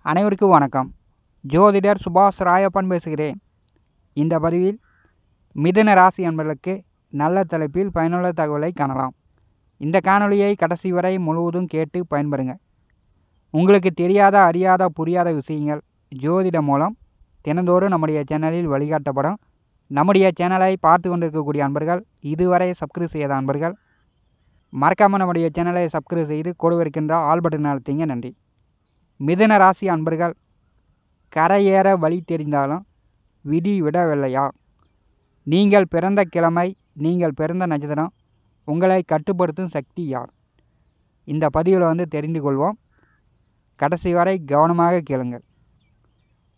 அனைவருக்கும் வணக்கம். ஜோதிடர் சுபாஷ் ராயப்பன் பேசுகிறேன். இந்த பதிவில் மிதுன ராசி அன்பர்களுக்கு நல்ல தலைப்பில் பயனுள்ள தகவலை காணலாம். இந்த காணொளியை கடைசி வரை முழுவதும் கேட்டு பயன்பெறுங்க. உங்களுக்கு தெரியாத, அறியாத, புரியாத விஷயங்கள் ஜோதிடம் மூலம் தினந்தோறும் நம்முடைய சேனலில் வழிகாட்டப்படும். நம்முடைய சேனலை பார்த்து கொண்டிருக்கக்கூடிய அன்பர்கள், இதுவரை சப்ஸ்கிரைப் செய்யாத அன்பர்கள் மறக்காமல் நம்முடைய சேனலை சப்ஸ்கிரைப் செய்து கூட இருக்கின்ற ஆல் பட்டன் அழுத்திங்க. நன்றி. மிதுன ராசி அன்பர்கள், கரையேற வழி தெரிந்தாலும் விதி விடவில்லையா? நீங்கள் பிறந்த கிழமை, நீங்கள் பிறந்த நட்சத்திரம், உங்களை கட்டுப்படுத்தும் சக்தி யார்? இந்த பதிவில் தெரிந்து கொள்வோம். கடைசி வரை கவனமாக கேளுங்கள்.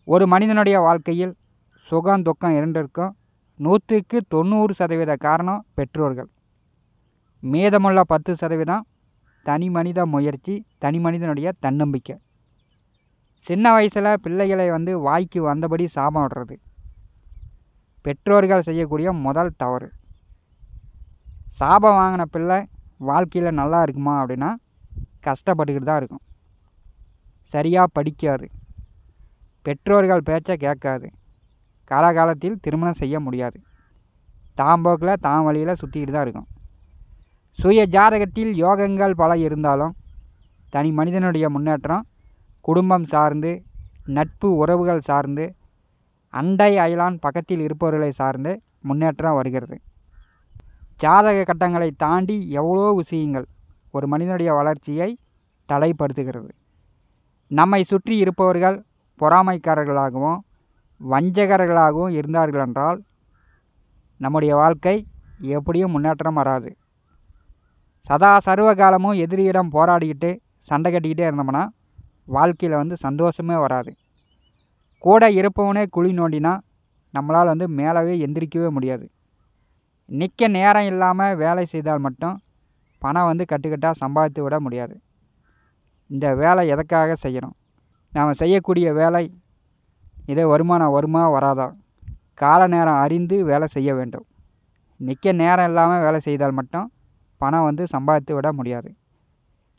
ஒரு மனிதனுடைய வாழ்க்கையில் சுகம் துக்கம் இரண்டிற்கும் 100% காரணம் பெற்றோர்கள். மீதமுள்ள 10% தனி மனித முயற்சி, தனி மனிதனுடைய தன்னம்பிக்கை. சின்ன வயசில் பிள்ளைகளை வாய்க்கு வந்தபடி சாபம் விடுறது பெற்றோர்கள் செய்யக்கூடிய முதல் தவறு. சாபம் வாங்கின பிள்ளை வாழ்க்கையில் நல்லா இருக்குமா அப்படின்னா கஷ்டப்பட்டுக்கிட்டு தான் இருக்கும். சரியாக படிக்காது, பெற்றோர்கள் பேச்சை கேட்காது, காலகாலத்தில் திருமணம் செய்ய முடியாது, தாம்போக்கில் தாம் வழியில் சுற்றிக்கிட்டு தான் இருக்கும். சுய ஜாதகத்தில் யோகங்கள் பல இருந்தாலும் தனி மனிதனுடைய முன்னேற்றம் குடும்பம் சார்ந்து, நட்பு உறவுகள் சார்ந்து, அண்டை அயலான் பக்கத்தில் இருப்பவர்களை சார்ந்து முன்னேற்றம் வருகிறது. ஜாதக கட்டங்களை தாண்டி எவ்வளோ விஷயங்கள் ஒரு மனிதனுடைய வளர்ச்சியை தடைப்படுத்துகிறது. நம்மை சுற்றி இருப்பவர்கள் பொறாமைக்காரர்களாகவும் வஞ்சகர்களாகவும் இருந்தார்கள் என்றால் நம்முடைய வாழ்க்கை எப்படியும் முன்னேற்றம் வராது. சதா சர்வ காலமும் எதிரியிடம் போராடிக்கிட்டு சண்டை கட்டிக்கிட்டே இருந்தோம்னா வாழ்க்கையில் சந்தோஷமே வராது. கூட இருப்பவனே குழி நோண்டினா நம்மளால் மேலவே எந்திரிக்கவே முடியாது. நிற்க நேரம் இல்லாமல் வேலை செய்தால் மட்டும் பணம் கட்டுக்கட்டாக சம்பாதித்து விட முடியாது. இந்த வேலை எதற்காக செய்யணும்? நாம் செய்யக்கூடிய வேலை இதே வருமானம் வருமா வராதா? கால நேரம் அறிந்து வேலை செய்ய வேண்டும். நிற்க நேரம் இல்லாமல் வேலை செய்தால் மட்டும் பணம் சம்பாதித்து விட முடியாது.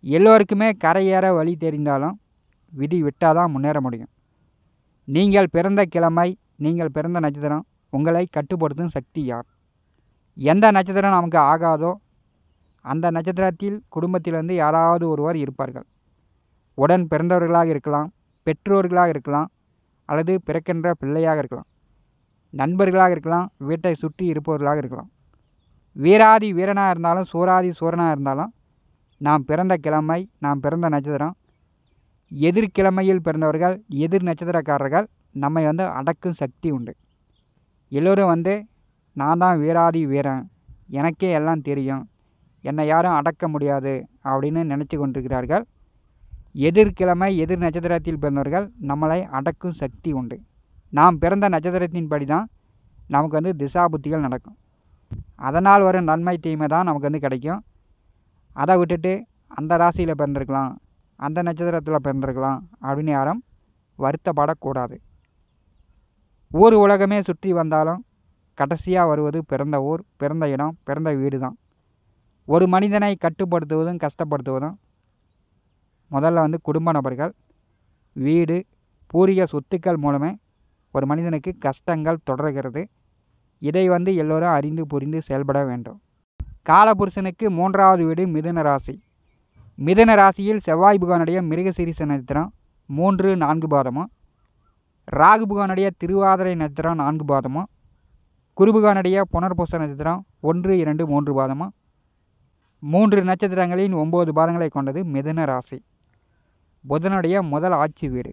எல்லோருக்குமே கரையேற வழி தெரிந்தாலும் விதி விட்டால் தான் முன்னேற முடியும். நீங்கள் பிறந்த கிழமை, நீங்கள் பிறந்த நட்சத்திரம், உங்களை கட்டுப்படுத்தும் சக்தி யார்? எந்த நட்சத்திரம் நமக்கு ஆகாதோ அந்த நட்சத்திரத்தில் குடும்பத்தில் யாராவது ஒருவர் இருப்பார்கள். உடன் பிறந்தவர்களாக இருக்கலாம், பெற்றோர்களாக இருக்கலாம், அல்லது பிறக்கின்ற பிள்ளையாக இருக்கலாம், நண்பர்களாக இருக்கலாம், வீட்டை சுற்றி இருப்பவர்களாக இருக்கலாம். வீராதி வீரனாக இருந்தாலும் சூராதி சூரனாக இருந்தாலும் நாம் பிறந்த கிழமை, நாம் பிறந்த நட்சத்திரம், எதிர்கிழமையில் பிறந்தவர்கள், எதிர் நட்சத்திரக்காரர்கள் நம்மை அடக்கும் சக்தி உண்டு. எல்லோரும் நான் தான் வீராதி வீரன், எனக்கே எல்லாம் தெரியும், என்னை யாரும் அடக்க முடியாது அப்படின்னு நினச்சி கொண்டிருக்கிறார்கள். எதிர்கிழமை எதிர் நட்சத்திரத்தில் பிறந்தவர்கள் நம்மளை அடக்கும் சக்தி உண்டு. நாம் பிறந்த நட்சத்திரத்தின் படி தான் நமக்கு திசா புத்திகள் நடக்கும். அதனால் வரும் நன்மை தீமை தான் நமக்கு கிடைக்கும். அதை விட்டுட்டு அந்த ராசியில் பிறந்திருக்கலாம், அந்த நட்சத்திரத்தில் பிறந்திருக்கலாம் அப்படின்னு யாரும் வருத்தப்படக்கூடாது. ஊர் உலகமே சுற்றி வந்தாலும் கடைசியாக வருவது பிறந்த ஊர், பிறந்த இடம், பிறந்த வீடு தான். ஒரு மனிதனை கட்டுப்படுத்துவதும் கஷ்டப்படுத்துவதும் முதல்ல குடும்ப நபர்கள், வீடு, பூர்வீக சொத்துக்கள் மூலமே ஒரு மனிதனுக்கு கஷ்டங்கள் தொடர்கிறது. இதை எல்லோரும் அறிந்து புரிந்து செயல்பட வேண்டும். காலபுருஷனுக்கு 3வது வீடு மிதுன ராசி. மிதுன ராசியில் செவ்வாய் புகானுடைய மிருகசீரிஷ நட்சத்திரம் 3, 4 பாதமும், ராகு புகானுடைய திருவாதிரை நட்சத்திரம் 4 பாதமும், குருபுகானுடைய புனர்பூச நட்சத்திரம் 1, 2, 3 பாதமும், 3 நட்சத்திரங்களின் 9 பாதங்களை கொண்டது மிதுன ராசி. புதனுடைய முதல் ஆட்சி வீடு.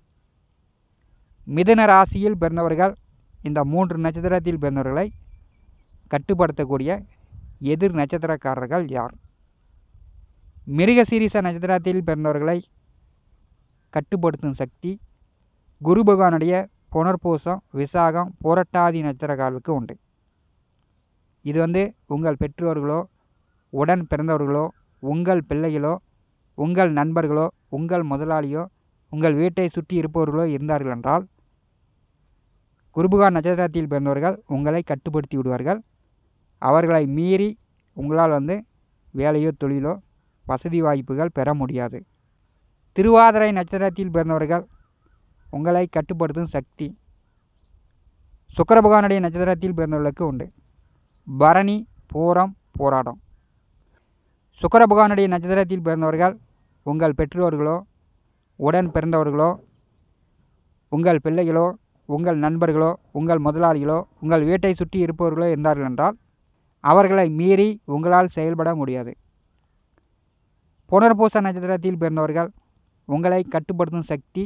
மிதுன ராசியில் பிறந்தவர்கள், இந்த 3 நட்சத்திரத்தில் பிறந்தவர்களை கட்டுப்படுத்தக்கூடிய எதிர் நட்சத்திரக்காரர்கள் யார்? மிருகசீரிஷ நட்சத்திரத்தில் பிறந்தவர்களை கட்டுப்படுத்தும் சக்தி குரு பகவானுடைய புனர்பூசம், விசாகம், புரட்டாதி நட்சத்திரக்காரர்களுக்கு உண்டு. இது உங்கள் பெற்றோர்களோ, உடன் பிறந்தவர்களோ, உங்கள் பிள்ளைகளோ, உங்கள் நண்பர்களோ, உங்கள் முதலாளியோ, உங்கள் வீட்டை சுற்றி இருப்பவர்களோ இருந்தார்கள் என்றால் குருபகான் நட்சத்திரத்தில் பிறந்தவர்கள் உங்களை கட்டுப்படுத்தி விடுவார்கள். அவர்களை மீறி உங்களால் வேலையோ தொழிலோ வசதி வாய்ப்புகள் பெற முடியாது. திருவாதிரை நட்சத்திரத்தில் பிறந்தவர்கள் உங்களை கட்டுப்படுத்தும் சக்தி சுக்கிர பகவானுடைய நட்சத்திரத்தில் பிறந்தவர்களுக்கு உண்டு. பரணி, பூரம், போராடம். சுக்கிர பகவானுடைய நட்சத்திரத்தில் பிறந்தவர்கள் உங்கள் பெற்றோர்களோ, உடன் பிறந்தவர்களோ, உங்கள் பிள்ளைகளோ, உங்கள் நண்பர்களோ, உங்கள் முதலாளிகளோ, உங்கள் வீட்டை சுற்றி இருப்பவர்களோ இருந்தார்கள் என்றால் அவர்களை மீறி உங்களால் செயல்பட முடியாது. புனர்பூச நட்சத்திரத்தில் பிறந்தவர்கள் உங்களை கட்டுப்படுத்தும் சக்தி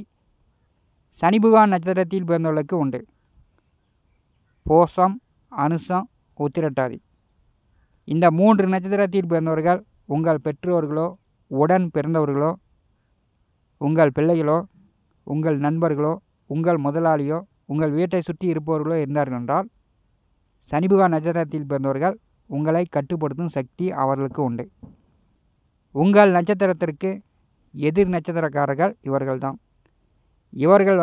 சனி பகவான் நட்சத்திரத்தில் பிறந்தவர்களுக்கு உண்டு. பூசம், அனுசம், உத்திரட்டாதி. இந்த 3 நட்சத்திரத்தில் பிறந்தவர்கள் உங்கள் பெற்றோர்களோ, உடன் பிறந்தவர்களோ, உங்கள் பிள்ளைகளோ, உங்கள் நண்பர்களோ, உங்கள் முதலாளியோ, உங்கள் வீட்டை சுற்றி இருப்பவர்களோ இருந்தார்கள் என்றால் சனி பகவான் நட்சத்திரத்தில் பிறந்தவர்கள் உங்களை கட்டுப்படுத்தும் சக்தி அவர்களுக்கு உண்டு. உங்கள் நட்சத்திரத்திற்கு எதிர் நட்சத்திரக்காரர்கள் இவர்கள்தான். இவர்கள்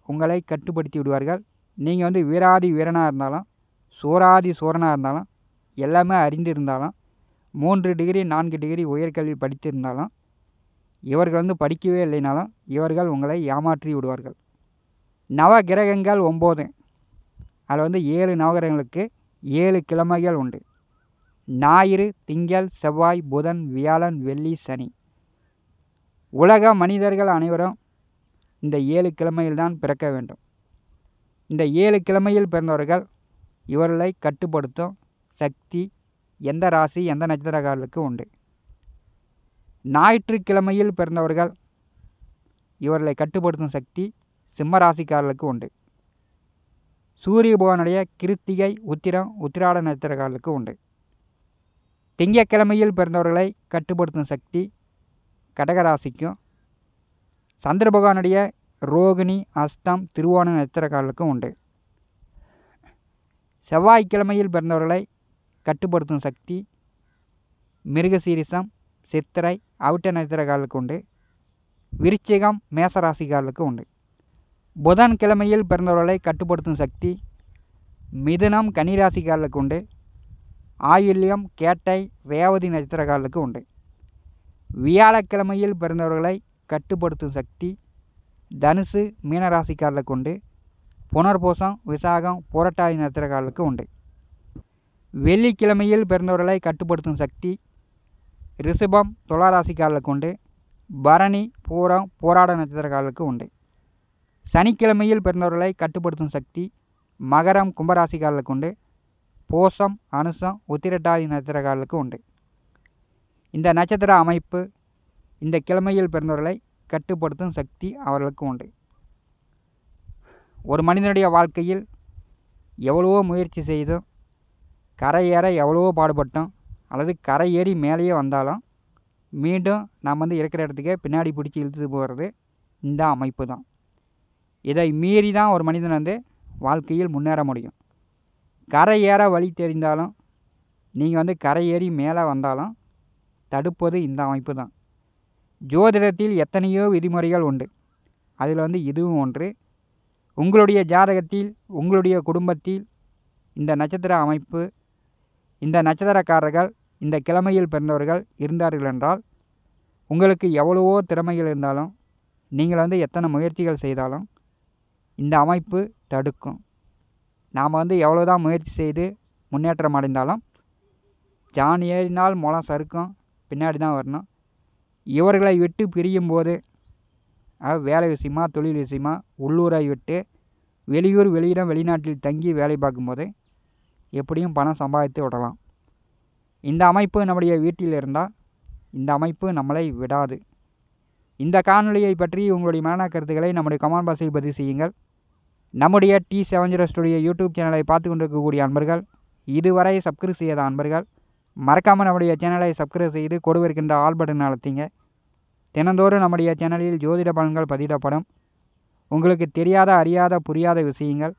உங்களை கட்டுப்படுத்தி விடுவார்கள். நீங்கள் வீராதி வீரனாக இருந்தாலும், சூராதி சூரனாக இருந்தாலும், எல்லாமே அறிந்திருந்தாலும், 3 டிகிரி 4 டிகிரி உயர்கல்வி படித்திருந்தாலும், இவர்கள் படிக்கவே இல்லைனாலும் இவர்கள் உங்களை ஏமாற்றி விடுவார்கள். நவ கிரகங்கள் 9. அதில் 7 நவகிரகங்களுக்கு 7 கிழமைகள் உண்டு. ஞாயிறு, திங்கள், செவ்வாய், புதன், வியாழன், வெள்ளி, சனி. உலக மனிதர்கள் அனைவரும் இந்த 7 கிழமையில்தான் பிறக்க வேண்டும். இந்த 7 கிழமையில் பிறந்தவர்கள் இவர்களை கட்டுப்படுத்தும் சக்தி எந்த ராசி எந்த நட்சத்திரக்காரர்களுக்கு உண்டு. ஞாயிற்றுக்கிழமையில் பிறந்தவர்கள் இவர்களை கட்டுப்படுத்தும் சக்தி சிம்ம ராசிக்காரர்களுக்கு உண்டு. சூரிய பகவானுடைய கிருத்திகை, உத்திரம், உத்திராட நட்சத்திரக்காரர்களுக்கு உண்டு. திங்கட்கிழமையில் பிறந்தவர்களை கட்டுப்படுத்தும் சக்தி கடகராசிக்கும், சந்திர பகவானுடைய ரோகிணி, அஸ்தம், திருவோண நட்சத்திரக்காரர்களுக்கும் உண்டு. செவ்வாய்க்கிழமையில் பிறந்தவர்களை கட்டுப்படுத்தும் சக்தி மிருகசீரிசம், சித்திரை, அவிட்ட நட்சத்திரக்காரர்களுக்கு உண்டு. விருச்சிகம், மேசராசிக்காரர்களுக்கு உண்டு. புதன்கிழமையில் பிறந்தவர்களை கட்டுப்படுத்தும் சக்தி மிதுனம், கன்னிராசிக்காரர்களுக்கு உண்டு. ஆயில்யம், கேட்டை, ரேவதி நட்சத்திரக்காரர்களுக்கு உண்டு. வியாழக்கிழமையில் பிறந்தவர்களை கட்டுப்படுத்தும் சக்தி தனுசு, மீனராசிக்காரர்களுக்கு உண்டு. புனர்பூசம், விசாகம், புரட்டாதி நட்சத்திரக்காரர்களுக்கு உண்டு. வெள்ளிக்கிழமையில் பிறந்தவர்களை கட்டுப்படுத்தும் சக்தி ரிஷபம், துளாராசிக்காரர்களுக்கு உண்டு. பரணி, பூரம், போராட நட்சத்திரக்காரர்களுக்கு உண்டு. சனிக்கிழமையில் பிறந்தவர்களை கட்டுப்படுத்தும் சக்தி மகரம், கும்பராசிக்காரர்களுக்கு உண்டு. பூசம், அனுசம், உத்திரட்டாதி நட்சத்திரக்காரர்களுக்கு உண்டு. இந்த நட்சத்திர அமைப்பு இந்த கிழமையில் பிறந்தவர்களை கட்டுப்படுத்தும் சக்தி அவர்களுக்கு உண்டு. ஒரு மனிதனுடைய வாழ்க்கையில் எவ்வளவோ முயற்சி செய்தும், கரையேற எவ்வளவோ பாடுபட்டோம், அல்லது கரை ஏறி மேலேயே வந்தாலும் மீண்டும் நாம் இருக்கிற இடத்துக்கே பின்னாடி பிடிச்சி இழுத்துட்டு போகிறது இந்த அமைப்பு தான். இதை மீறி தான் ஒரு மனிதன் வாழ்க்கையில் முன்னேற முடியும். கரை ஏற வழி தெரிந்தாலும் நீங்கள் கரை ஏறி மேலே வந்தாலும் தடுப்பது இந்த அமைப்பு தான். ஜோதிடத்தில் எத்தனையோ விதிமுறைகள் உண்டு. அதில் இதுவும் ஒன்று. உங்களுடைய ஜாதகத்தில், உங்களுடைய குடும்பத்தில் இந்த நட்சத்திர அமைப்பு, இந்த நட்சத்திரக்காரர்கள் இந்த கிழமையில் பிறந்தவர்கள் இருந்தார்கள் என்றால் உங்களுக்கு எவ்வளவோ திறமைகள் இருந்தாலும், நீங்கள் எத்தனை முயற்சிகள் செய்தாலும் இந்த அமைப்பு தடுக்கும். நாம் எவ்வளோதான் முயற்சி செய்து முன்னேற்றம் அடைந்தாலும் ஜான் ஏறினால் முளம் சறுக்கும், பின்னாடி தான் வரணும். இவர்களை விட்டு பிரியும் போது, வேலை விஷயமா, தொழில் விஷயமா உள்ளூரை விட்டு வெளியூர், வெளியிடம், வெளிநாட்டில் தங்கி வேலை பார்க்கும்போது எப்படியும் பணம் சம்பாதித்து விடலாம். இந்த அமைப்பு நம்முடைய வீட்டில் இருந்தால் இந்த அமைப்பு நம்மளை விடாது. இந்த காணொலியை பற்றி உங்களுடைய மன கருத்துக்களை நம்முடைய கமெண்ட் பாக்ஸில் பதிவு செய்யுங்கள். நம்முடைய T70 ஸ்டுடியோ யூடியூப் சேனலை பார்த்து கொண்டிருக்கக்கூடிய அன்பர்கள், இதுவரை சப்ஸ்கிரைப் செய்யாத அன்பர்கள் மறக்காமல் நம்முடைய சேனலை சப்ஸ்கிரைப் செய்து கொடுவிருக்கின்ற ஆல் பட்டன் அழுத்திங்க. தினந்தோறும் நம்முடைய சேனலில் ஜோதிட பலன்கள் பதிவிடப்படும். உங்களுக்கு தெரியாத, அறியாத, புரியாத விஷயங்கள்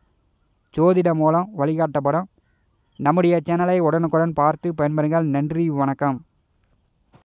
ஜோதிடம் மூலம் வழிகாட்டப்படும். நம்முடைய சேனலை உடனுக்குடன் பார்த்து பயன்பெறுங்கள். நன்றி, வணக்கம்.